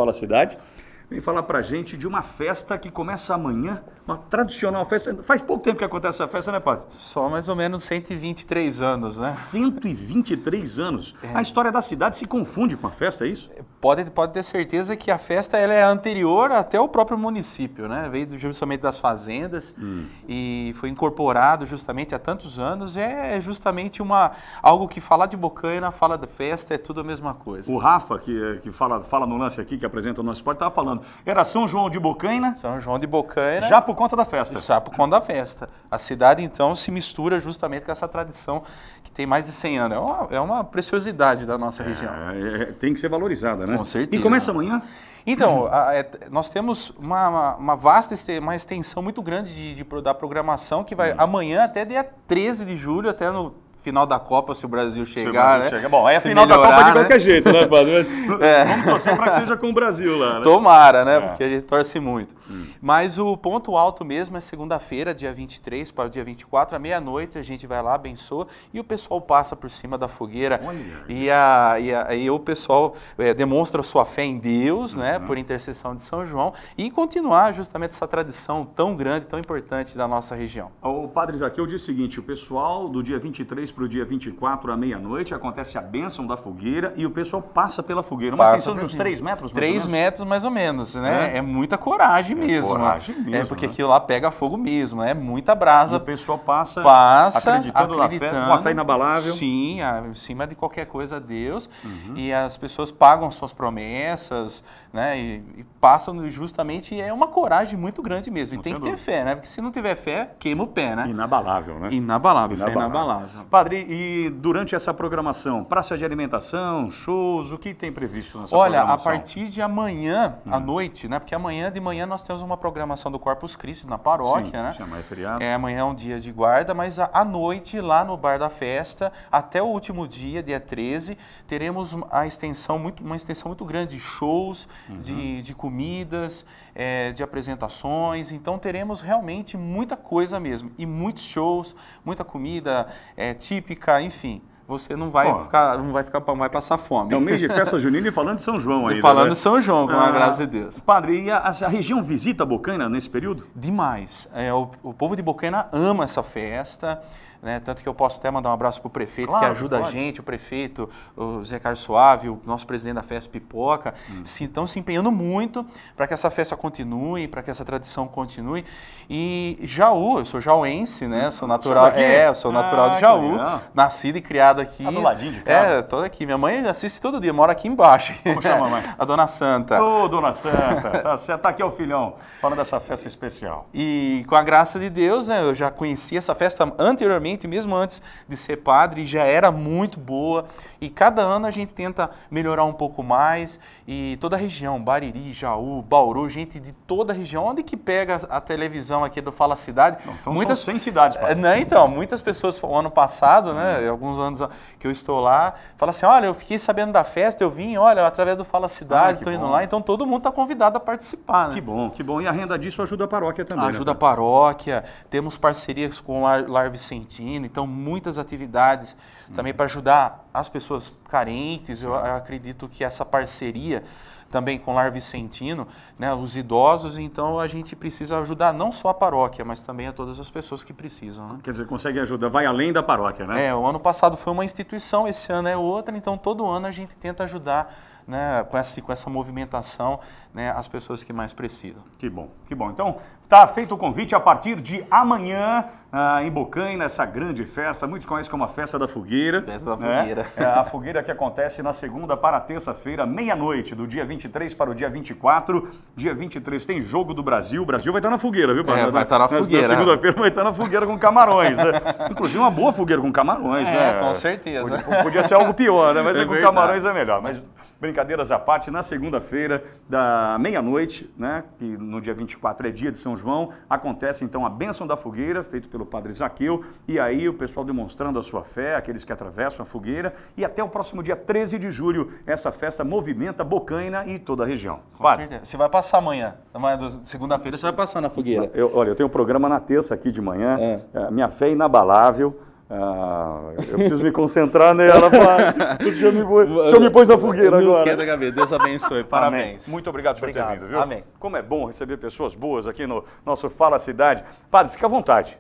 Fala Cidade, vem falar pra gente de uma festa que começa amanhã, uma tradicional festa. Faz pouco tempo que acontece essa festa, né, padre? Só mais ou menos 123 anos, né? 123 anos. A história da cidade se confunde com a festa, é isso? Pode ter certeza que a festa ela é anterior até o próprio município, né? Veio justamente das fazendas e foi incorporado justamente há tantos anos. É justamente algo que falar de Bocaina, fala da festa, é tudo a mesma coisa. O Rafa, que fala no lance aqui, que apresenta o nosso esporte, estava falando. Era São João de Bocaina. São João de Bocaina. Já por conta da festa. Já por conta da festa. A cidade, então, se mistura justamente com essa tradição que tem mais de 100 anos. É uma preciosidade da nossa região. Tem que ser valorizada, né? Com certeza. E começa amanhã? Então, nós temos uma vasta extensão muito grande da programação que vai amanhã até dia 13 de julho, até no final da Copa, se o Brasil chegar, né? Bom, aí a final da Copa de qualquer jeito, né, padre? Vamos torcer para que seja com o Brasil lá, né? Tomara, né? Porque a gente torce muito. Mas o ponto alto mesmo é segunda-feira, dia 23 para o dia 24, à meia-noite, a gente vai lá, abençoa, e o pessoal passa por cima da fogueira. E aí o pessoal demonstra sua fé em Deus, né? Por intercessão de São João, e continuar justamente essa tradição tão grande, tão importante da nossa região. O padre Zaqueu diz o seguinte, o pessoal do dia 23 para o dia 24 à meia-noite, acontece a bênção da fogueira e o pessoal passa pela fogueira. Uma extensão de uns 3 metros? 3 metros mais ou menos, né? É muita coragem mesmo. Coragem mesmo. É porque aquilo lá pega fogo mesmo, é muita brasa. E o pessoal passa acreditando na fé, com uma fé inabalável. Sim, acima de qualquer coisa a Deus. E as pessoas pagam suas promessas, né? E passam justamente, e é uma coragem muito grande mesmo. E tem que ter fé, né? Porque se não tiver fé, queima o pé, né? Inabalável, né? Inabalável, fé inabalável. Padre, e durante essa programação, praça de alimentação, shows, o que tem previsto nessa programação? Olha, a partir de amanhã à noite, né? Porque amanhã de manhã nós temos uma programação do Corpus Christi na paróquia, né? Chama feriado. Amanhã é um dia de guarda, mas à noite, lá no Bar da Festa, até o último dia, dia 13, teremos uma extensão muito grande de shows, de comidas, de apresentações. Então teremos realmente muita coisa mesmo. E muitos shows, muita comida típica, enfim. Você não vai passar fome. É o mês de festa junina e falando de São João aí. Falando de São João, com a graça de Deus. Padre, e a região visita Bocaina nesse período? Demais. O povo de Bocaina ama essa festa. Né? Tanto que eu posso até mandar um abraço para o prefeito, que ajuda a gente, o prefeito, o Zé Carlos Suave, o nosso presidente da Festa Pipoca, estão se empenhando muito para que essa festa continue, para que essa tradição continue. E Jaú, eu sou jauense, né? Sou natural, sou natural de Jaú, nascido e criado aqui. Tá do ladinho de casa? Toda aqui. Minha mãe assiste todo dia, mora aqui embaixo. Como chama a mãe? A Dona Santa. Ô, Dona Santa, tá aqui o filhão, falando dessa festa especial. E com a graça de Deus, né? Eu já conheci essa festa anteriormente, mesmo antes de ser padre, já era muito boa, e cada ano a gente tenta melhorar um pouco mais, e toda a região, Bariri, Jaú, Bauru, gente de toda a região, onde que pega a televisão aqui do Fala Cidade? Então muitas 100 cidades, padre. Né, então, muitas pessoas, o ano passado, né, alguns anos que eu estou lá, falam assim, olha, eu fiquei sabendo da festa, eu vim, olha, através do Fala Cidade, estou indo lá, então todo mundo está convidado a participar, né? Que bom, que bom, e a renda disso ajuda a paróquia também, ajuda a paróquia, temos parcerias com o Lar Vicentino, então muitas atividades também para ajudar as pessoas carentes. Eu acredito que essa parceria também com o Lar Vicentino, né, os idosos, então a gente precisa ajudar não só a paróquia, mas também a todas as pessoas que precisam. Né? Quer dizer, consegue ajudar, vai além da paróquia, né? O ano passado foi uma instituição, esse ano é outra, então todo ano a gente tenta ajudar, né, com essa movimentação, né, as pessoas que mais precisam. Que bom, que bom. Então, está feito o convite a partir de amanhã, em Bocaina, essa grande festa, muitos conhecem como a Festa da Fogueira. Festa da Fogueira. A fogueira que acontece na segunda para a terça-feira, meia-noite, do dia 23 para o dia 24. Dia 23 tem Jogo do Brasil, o Brasil vai estar na fogueira, viu, padre? Vai estar na fogueira. Na segunda-feira vai estar na fogueira com camarões, né? Inclusive uma boa fogueira com camarões, né? Com certeza. Podia ser algo pior, né? Mas com camarões é melhor. Mas brincadeiras à parte, na segunda-feira, da meia-noite, né, que no dia 24 é dia de São João, acontece então a bênção da fogueira, feito pelo padre Zaqueu, e aí o pessoal demonstrando a sua fé, aqueles que atravessam a fogueira, e até o próximo dia 13 de julho, essa festa movimenta Bocaina e toda a região. Com certeza. Você vai passar amanhã, segunda-feira você vai passar na fogueira. Eu tenho um programa na terça aqui de manhã, minha fé é inabalável, Eu preciso me concentrar nela. O senhor me pôs na fogueira agora. Não esquenta a cabeça. Deus abençoe. Parabéns. Amém. Muito obrigado por ter vindo, viu? Amém. Como é bom receber pessoas boas aqui no nosso Fala Cidade. Padre, fica à vontade.